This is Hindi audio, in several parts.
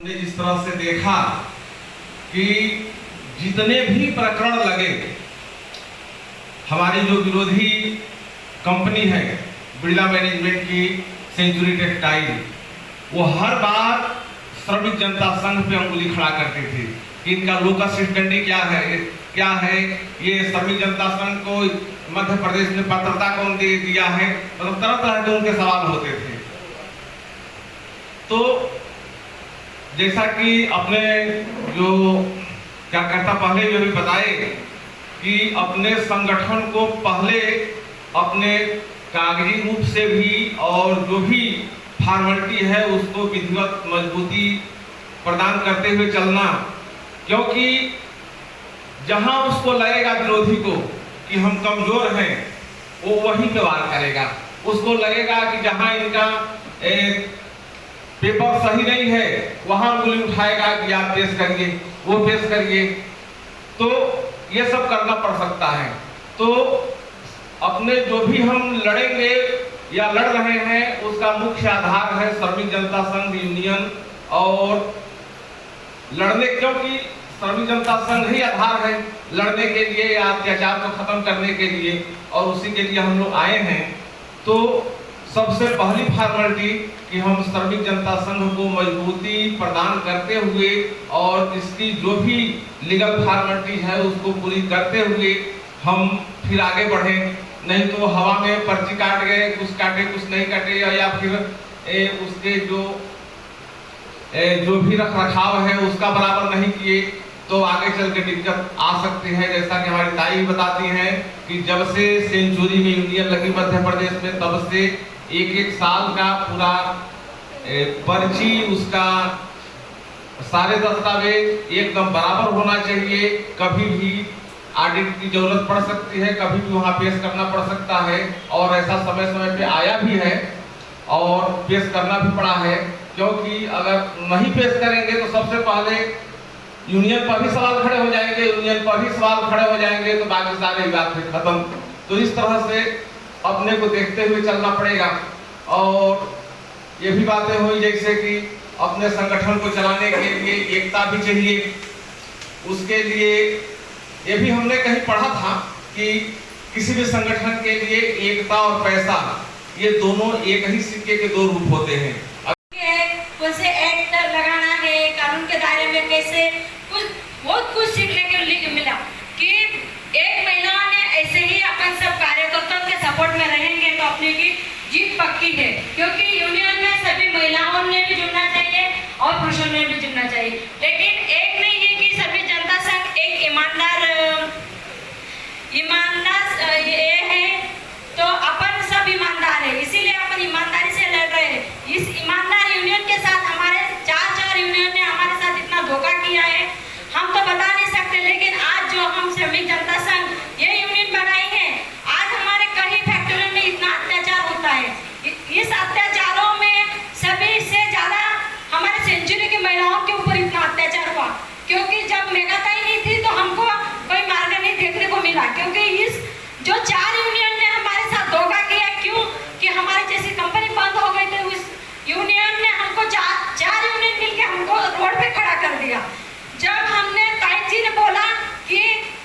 ने जिस तरह से देखा कि जितने भी प्रकरण लगे, हमारी जो विरोधी कंपनी है बिरला मैनेजमेंट की सेंचुरी टेक्सटाइल, वो हर बार श्रमिक जनता संघ पे अंगुली खड़ा करते थे कि इनका लोकस स्टैंडी क्या है, ये श्रमिक जनता संघ को मध्य प्रदेश में पात्रता कौन दे दिया है, मतलब तरह तरह के उनके सवाल होते थे। तो जैसा कि अपने जो कार्यकर्ता पहले जो भी बताए कि अपने संगठन को पहले अपने कागजी रूप से भी और जो भी फॉर्मेलिटी है उसको विधिवत मजबूती प्रदान करते हुए चलना, क्योंकि जहां उसको लगेगा विरोधी को कि हम कमजोर हैं, वो वहीं पे वार करेगा। उसको लगेगा कि जहां इनका पेपर सही नहीं है, वहां उंगली उठाएगा कि आप पेश करिए, वो पेश करिए। तो ये सब करना पड़ सकता है। तो अपने जो भी हम लड़ेंगे या लड़ रहे हैं, उसका मुख्य आधार है श्रमिक जनता संघ यूनियन। और लड़ने, क्योंकि श्रमिक जनता संघ ही आधार है लड़ने के लिए या अत्याचार को खत्म करने के लिए, और उसी के लिए हम लोग आए हैं। तो सबसे पहली फॉर्मेलिटी कि हम श्रमिक जनता संघ को मजबूती प्रदान करते हुए और इसकी जो भी लीगल फॉर्मेलिटी है उसको पूरी करते हुए हम फिर आगे बढ़े। नहीं तो हवा में पर्ची काट गए, कुछ काटे कुछ नहीं काटे, या फिर उसके जो भी रख रखाव है उसका बराबर नहीं किए, तो आगे चल के दिक्कत आ सकती है। जैसा कि हमारी ताई भी बताती हैं कि जब से सेंचुरी में यूनियन लगी मध्य प्रदेश में, तब से एक साल का पूरा पर्ची, उसका सारे दस्तावेज एकदम बराबर होना चाहिए। कभी भी ऑडिट की जरूरत पड़ सकती है, कभी भी वहां पेश करना पड़ सकता है, और ऐसा समय समय पे आया भी है और पेश करना भी पड़ा है। क्योंकि अगर नहीं पेश करेंगे तो सबसे पहले यूनियन पर भी सवाल खड़े हो जाएंगे, यूनियन पर भी सवाल खड़े हो जाएंगे, तो बाकी सारे बात फिर खत्म। तो इस तरह से अपने को देखते हुए चलना पड़ेगा। और ये भी बातें हुई जैसे कि अपने संगठन को चलाने के लिए एकता भी चाहिए। उसके लिए ये भी हमने कहीं पढ़ा था कि किसी भी संगठन के लिए एकता और पैसा, ये दोनों एक ही सिक्के के दो रूप होते हैं। कैसे एक्ट लगाना है, कानून के दायरे में कैसे बहुत कुछ सीखने के लिए मिला कि एक महिला ने ऐसे ही अपन सब कार्यकर्ताओं के सपोर्ट में रहेंगे तो अपने की जीत पक्की है। क्योंकि यूनियन में सभी महिलाओं ने भी जुड़ना चाहिए और पुरुषों ने भी जुड़ना चाहिए, लेकिन एक नहीं है कि सभी जनता संघ एक ईमानदार ये है, तो अपन सब ईमानदार है, इसीलिए अपन ईमानदारी से लड़ रहे हैं। इस ईमानदार यूनियन के साथ हमारे चार यूनियन ने हमारे साथ इतना धोखा किया है, हम तो बता नहीं सकते। लेकिन आज जो हम श्रमिक जनता संघ ये यूनियन बनाई है, आज हमारे कई फैक्ट्रियों में इतना अत्याचार होता है। इस अत्याचारों में सभी से ज्यादा हमारे सेंचुरी की महिलाओं के ऊपर इतना अत्याचार हुआ, क्योंकि जब मेगाताई नहीं थी तो हमको कोई मार्ग नहीं देखने को मिला। क्योंकि इस जो 4 यूनियन ने हमारे साथ धोखा किया, क्यों कि हमारी जैसी कंपनी बंद हो गई थी, उस यूनियन ने हमको चार यूनियन मिलकर हमको रोड पे खड़ा कर दिया। जब हमने ताई जी ने बोला कि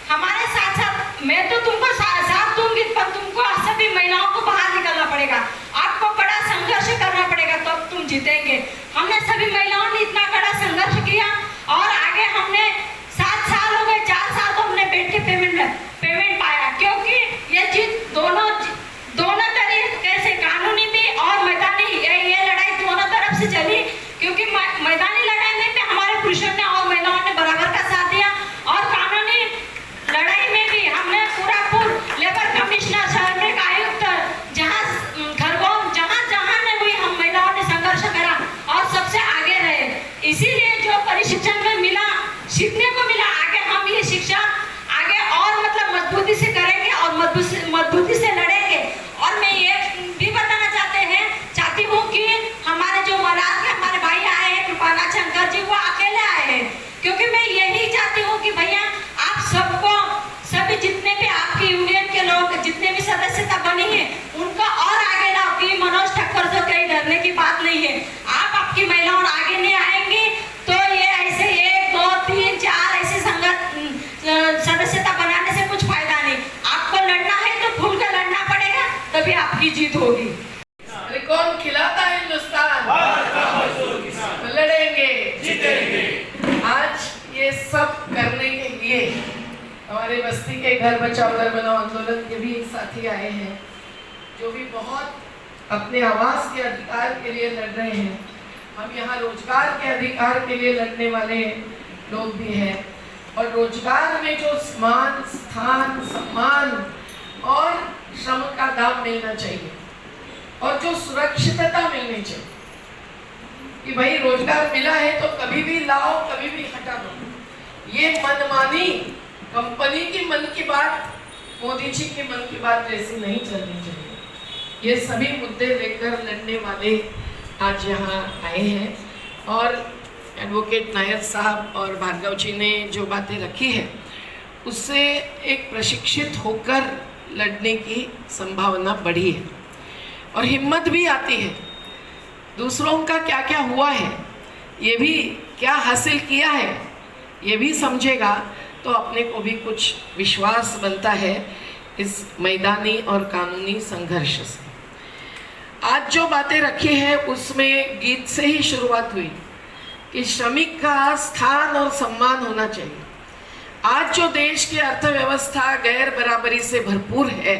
हमारे साथ साथ मैं तो तुमको साथ दूंगी, पर तुमको सभी महिलाओं को बाहर निकलना पड़ेगा, आपको बड़ा संघर्ष करना पड़ेगा, तब तो तुम जीतेंगे। हमने सभी महिलाओं ने इतना बड़ा संघर्ष किया और आगे हमने 7 साल हो गए, 4 साल तो हमने बैठ के पेमेंट पाया। क्योंकि ये जीत दोनों तरीके से, कानूनी भी और मैदानी, ये लड़ाई दोनों तरफ से चली। क्योंकि मैदानी लड़ाई में भी हमारे पुरुषों ने और महिलाओं ने बराबर का साथ दिया, और कानूनी लड़ाई में भी हमने पूरा लेबर कमिश्नर, श्रमिक आयुक्त, जहाँ ने हुई हम महिलाओं ने संघर्ष करा और सबसे आगे रहे। इसीलिए जो प्रशिक्षण में मिला, सीखने को मिला, आगे हम ये शिक्षा आगे और मतलब मजबूती से करेंगे और मजबूती से लड़ेंगे। और मैं ये भी बताना चाहती हूँ कि हमारे जो महाराज के हमारे भाई आए हैं कृपानाथ शंकर जी, वो अकेले आए हैं। क्योंकि मैं यही चाहती हूँ कि भैया आप सबको, सभी जितने भी आपके यूनियन के लोग, जितने भी सदस्यता बनी है, उनको और आगे लाओ। कि मनोज ठक्कर से कहीं डरने की बात नहीं है। आप आपकी महिलाओं आगे नहीं आएंगी तो ये सब करने के लिए हमारे बस्ती के घर बचाओ घर बनाओ आंदोलन के भी एक साथी आए हैं, जो भी बहुत अपने आवास के अधिकार के लिए लड़ रहे हैं। हम यहाँ रोजगार के अधिकार के लिए लड़ने वाले लोग भी हैं, और रोजगार में जो मान, स्थान, सम्मान और श्रम का दाम मिलना चाहिए, और जो सुरक्षितता मिलनी चाहिए कि भाई रोजगार मिला है तो कभी भी लाओ कभी भी हटा दो। ये मनमानी कंपनी की मन की बात मोदी जी के मन की बात जैसी नहीं चलनी चाहिए। ये सभी मुद्दे लेकर लड़ने वाले आज यहाँ आए हैं, और एडवोकेट नायर साहब और भार्गव जी ने जो बातें रखी है उससे एक प्रशिक्षित होकर लड़ने की संभावना बढ़ी है, और हिम्मत भी आती है। दूसरों का क्या क्या हुआ है, ये भी क्या हासिल किया है, ये भी समझेगा तो अपने को भी कुछ विश्वास बनता है इस मैदानी और कानूनी संघर्ष से। आज जो बातें रखी हैं उसमें गीत से ही शुरुआत हुई कि श्रमिक का स्थान और सम्मान होना चाहिए। आज जो देश की अर्थव्यवस्था गैर बराबरी से भरपूर है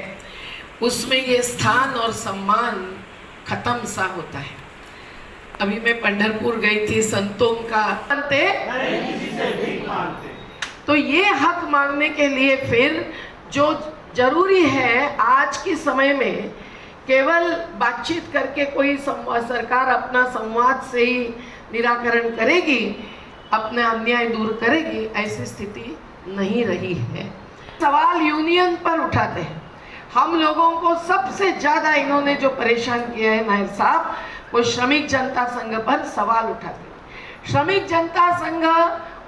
उसमें ये स्थान और सम्मान खत्म सा होता है। अभी मैं पंढरपुर गई थी, संतों का तो ये हक मांगने के लिए फिर जो जरूरी है आज के समय में केवल बातचीत करके कोई सरकार अपना संवाद से ही निराकरण करेगी, अपना अन्याय दूर करेगी, ऐसी स्थिति नहीं रही है। सवाल यूनियन पर उठाते हैं। हम लोगों को सबसे ज्यादा इन्होंने जो परेशान किया है नायर साहब, वो श्रमिक जनता संघ पर सवाल उठाते हैं। श्रमिक जनता संघ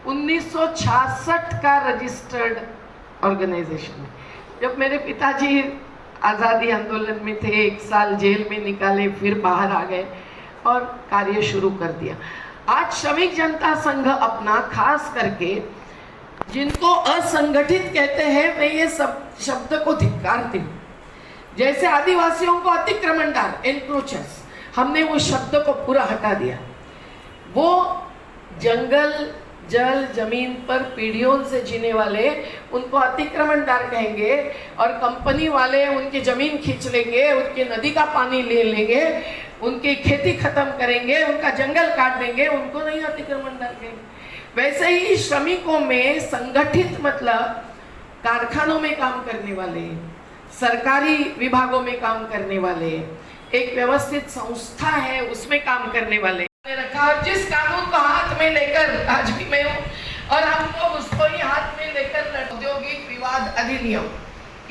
1966 का रजिस्टर्ड ऑर्गेनाइजेशन है। जब मेरे पिताजी आज़ादी आंदोलन में थे, 1 साल जेल में निकाले, फिर बाहर आ गए और कार्य शुरू कर दिया। आज श्रमिक जनता संघ अपना खास करके जिनको असंगठित कहते हैं, मैं ये सब शब्द को धिक्कारती हूँ। जैसे आदिवासियों को अतिक्रमणदार, एनक्रोचर्स, हमने वो शब्द को पूरा हटा दिया। वो जंगल, जल, जमीन पर पीढ़ियों से जीने वाले उनको अतिक्रमणदार कहेंगे, और कंपनी वाले उनकी जमीन खींच लेंगे, उनकी नदी का पानी ले लेंगे, उनकी खेती खत्म करेंगे, उनका जंगल काट देंगे, उनको नहीं अतिक्रमणदार कहेंगे। वैसे ही श्रमिकों में संगठित मतलब कारखानों में काम करने वाले, सरकारी विभागों में काम करने वाले, एक व्यवस्थित संस्था है उसमें काम करने वाले रखा। और जिस कानून को हाथ में लेकर आज भी मैं हूँ, और हमको उसको ही हाथ में लेकर औद्योगिक विवाद अधिनियम,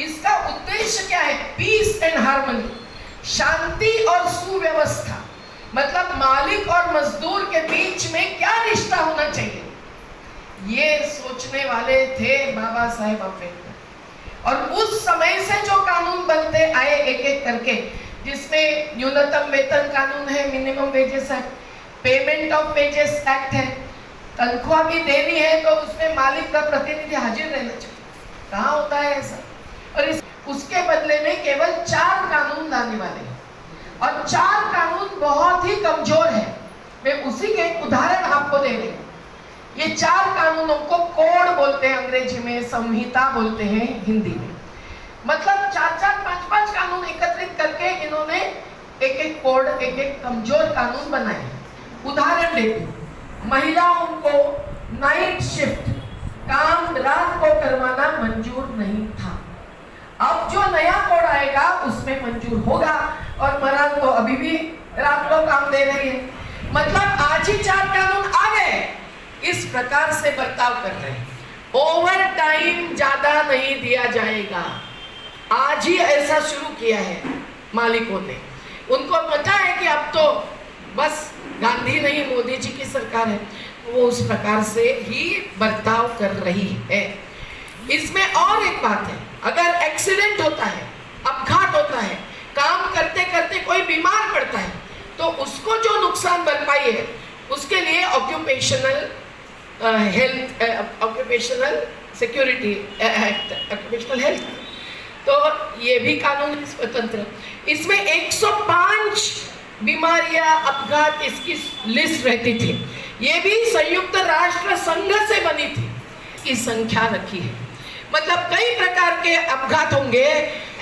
इसका उद्देश्य क्या है? पीस एंड हार्मनी, शांति और सुव्यवस्था। मतलब मालिक और मजदूर के बीच में क्या रिश्ता होना चाहिए, ये सोचने वाले थे बाबा साहेब अम्बेडकर। और उस समय से जो कानून बनते आए एक एक करके, जिसमें न्यूनतम वेतन कानून है, मिनिमम वेजेस है, पेमेंट ऑफ वेजेस एक्ट है, तनख्वाह भी देनी है तो उसमें मालिक का प्रतिनिधि हाजिर रहना चाहिए। कहाँ होता है ऐसा? और उसके बदले में केवल 4 कानून लाने वाले हैं, और 4 कानून बहुत ही कमजोर है। मैं उसी के एक उदाहरण आपको दे रही हूँ। ये 4 कानूनों को कोड बोलते हैं अंग्रेजी में, संहिता बोलते हैं हिंदी में। मतलब 4-4, 5-5 कानून एकत्रित करके इन्होंने एक एक कोड, एक एक कमजोर कानून बनाए। उदाहरण देती हूँ, महिलाओं को नाइट शिफ्ट, काम रात को करवाना मंजूर नहीं था। अब जो नया कोड आएगा उसमें मंजूर होगा, और मर्द को अभी भी रात को काम दे रही है। मतलब आज ही 4 कानून आ गए, इस प्रकार से बर्ताव कर रहे हैं। ओवर टाइम ज्यादा नहीं दिया जाएगा, आज ही ऐसा शुरू किया है मालिकों ने। उनको पता है कि अब तो बस गांधी नहीं मोदी जी की सरकार है, वो उस प्रकार से ही बर्ताव कर रही है। इसमें और एक बात है, अगर एक्सीडेंट होता है, अपघात होता है, काम करते करते कोई बीमार पड़ता है, तो उसको जो नुकसान भरपाई है उसके लिए occupational health, occupational security act, occupational health, तो ये भी कानून स्वतंत्र। इसमें 105 बीमारियां, अपघात, इसकी लिस्ट रहती थी। ये भी संयुक्त राष्ट्र संघ से बनी थी, की संख्या रखी है। मतलब कई प्रकार के अपघात होंगे,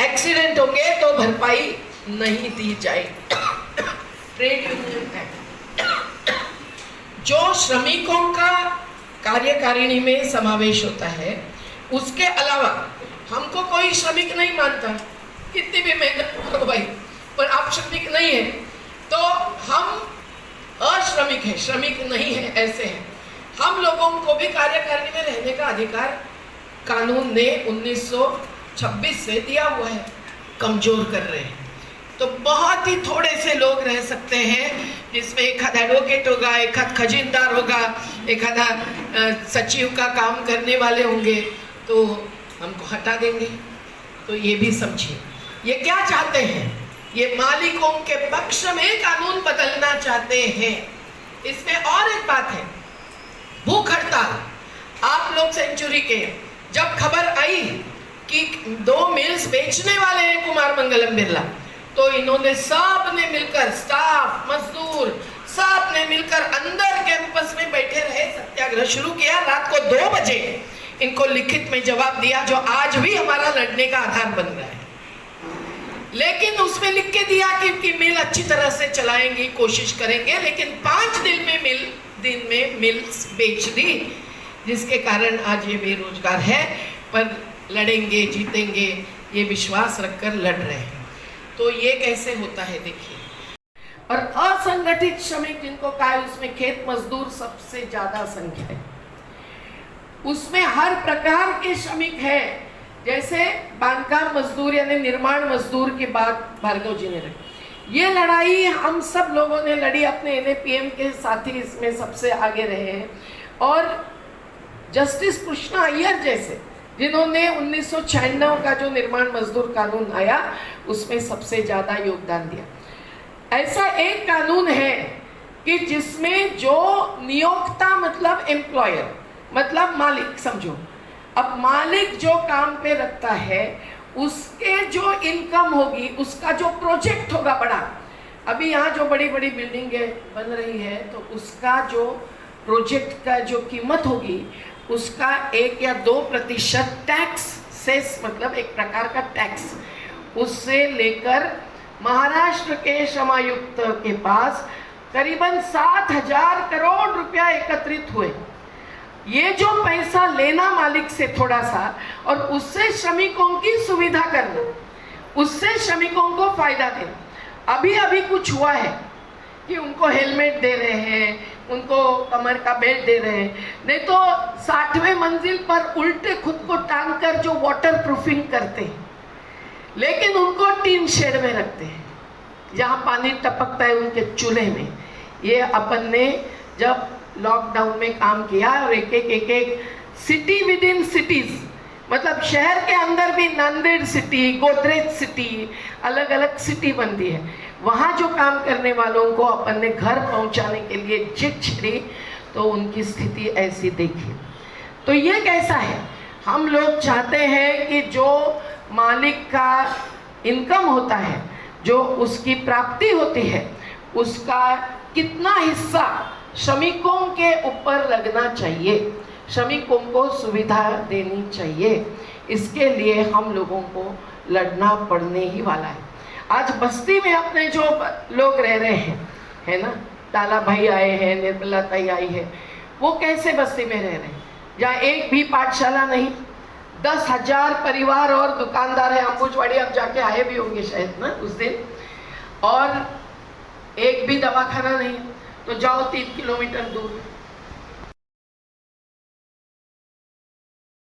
एक्सीडेंट होंगे तो भरपाई नहीं दी जाएगी। ट्रेड यूनियन एक्ट, जो श्रमिकों का कार्यकारिणी में समावेश होता है, उसके अलावा हमको कोई श्रमिक नहीं मानता, कितनी भी मेहनत करो भाई, पर आप श्रमिक नहीं है तो हम अश्रमिक है, श्रमिक नहीं है, ऐसे हैं। हम लोगों को भी कार्यकारिणी में रहने का अधिकार कानून ने 1926 से दिया हुआ है। कमजोर कर रहे हैं तो बहुत ही थोड़े से लोग रह सकते हैं, जिसमें एक आधा एडवोकेट होगा, एक आधा खजीनदार होगा, एक आधा सचिव का काम करने वाले होंगे, तो हमको हटा देंगे। तो ये भी समझिए, ये क्या चाहते हैं, ये मालिकों के पक्ष में कानून बदलना चाहते हैं। इसमें और एक बात है, भूख हड़ताल। आप लोग सेंचुरी के जब खबर आई कि 2 मिल्स बेचने वाले हैं कुमार मंगलम बिरला, तो इन्होंने सब ने मिलकर, स्टाफ, मजदूर, सब ने मिलकर अंदर कैंपस में बैठे रहे, सत्याग्रह शुरू किया। रात को 2 बजे इनको लिखित में जवाब दिया, जो आज भी हमारा लड़ने का आधार बन रहा है। लेकिन उसमें लिख के दिया कि मिल अच्छी तरह से चलाएंगे, कोशिश करेंगे, लेकिन 5 दिन में मिल्स बेच दी, जिसके कारण आज ये बेरोजगार है, पर लड़ेंगे, जीतेंगे, ये विश्वास रखकर लड़ रहे हैं। तो ये कैसे होता है देखिए। और असंगठित श्रमिक जिनको कहा है, उसमें खेत मजदूर सबसे ज्यादा संख्या है। उसमें हर प्रकार के श्रमिक हैं, जैसे बांधकाम मजदूर यानी निर्माण मजदूर की बात भार्गव जी ने रखी। ये लड़ाई हम सब लोगों ने लड़ी, अपने NAPM के साथी इसमें सबसे आगे रहे हैं। और जस्टिस कृष्णा अय्यर जैसे, जिन्होंने 1996 का जो निर्माण मजदूर कानून आया, उसमें सबसे ज्यादा योगदान दिया। ऐसा एक कानून है कि जिसमें जो नियोक्ता मतलब एम्प्लॉयर, मतलब मालिक समझो, अब मालिक जो काम पे रखता है, उसके जो इनकम होगी, उसका जो प्रोजेक्ट होगा बड़ा, अभी यहाँ जो बड़ी बड़ी बिल्डिंगें बन रही है, तो उसका जो प्रोजेक्ट का जो कीमत होगी, उसका 1 या 2% टैक्स, सेस मतलब एक प्रकार का टैक्स, उससे लेकर महाराष्ट्र के श्रमायुक्त के पास करीबन 7,000 करोड़ रुपया एकत्रित हुए। ये जो पैसा लेना मालिक से थोड़ा सा, और उससे श्रमिकों की सुविधा करना, उससे श्रमिकों को फायदा देना। अभी अभी कुछ हुआ है कि उनको हेलमेट दे रहे हैं, उनको कमर का बेल्ट दे रहे हैं, नहीं तो 60वें मंजिल पर उल्टे खुद को टांग कर जो वाटर प्रूफिंग करते हैं, लेकिन उनको टीन शेड में रखते हैं जहाँ पानी टपकता है उनके चूल्हे में। ये अपन ने जब लॉकडाउन में काम किया, और एक सिटी विद इन सिटीज, मतलब शहर के अंदर भी नांदेड़ सिटी, गोदरेज सिटी, अलग अलग सिटी बनती है, वहाँ जो काम करने वालों को अपन ने घर पहुँचाने के लिए जिद छिड़ी, तो उनकी स्थिति ऐसी देखी। तो ये कैसा है, हम लोग चाहते हैं कि जो मालिक का इनकम होता है, जो उसकी प्राप्ति होती है, उसका कितना हिस्सा श्रमिकों के ऊपर लगना चाहिए, श्रमिकों को सुविधा देनी चाहिए। इसके लिए हम लोगों को लड़ना पड़ने ही वाला है। आज बस्ती में अपने जो लोग रह रहे हैं, है ना, ताला भाई आए हैं, निर्मला ताई आई है, वो कैसे बस्ती में रह रहे हैं, जहाँ एक भी पाठशाला नहीं, 10,000 परिवार और दुकानदार है। अंबुजवाड़ी अब जाके आए भी होंगे शायद ना उस दिन, और एक भी दवाखाना नहीं, तो जाओ 3 किलोमीटर दूर,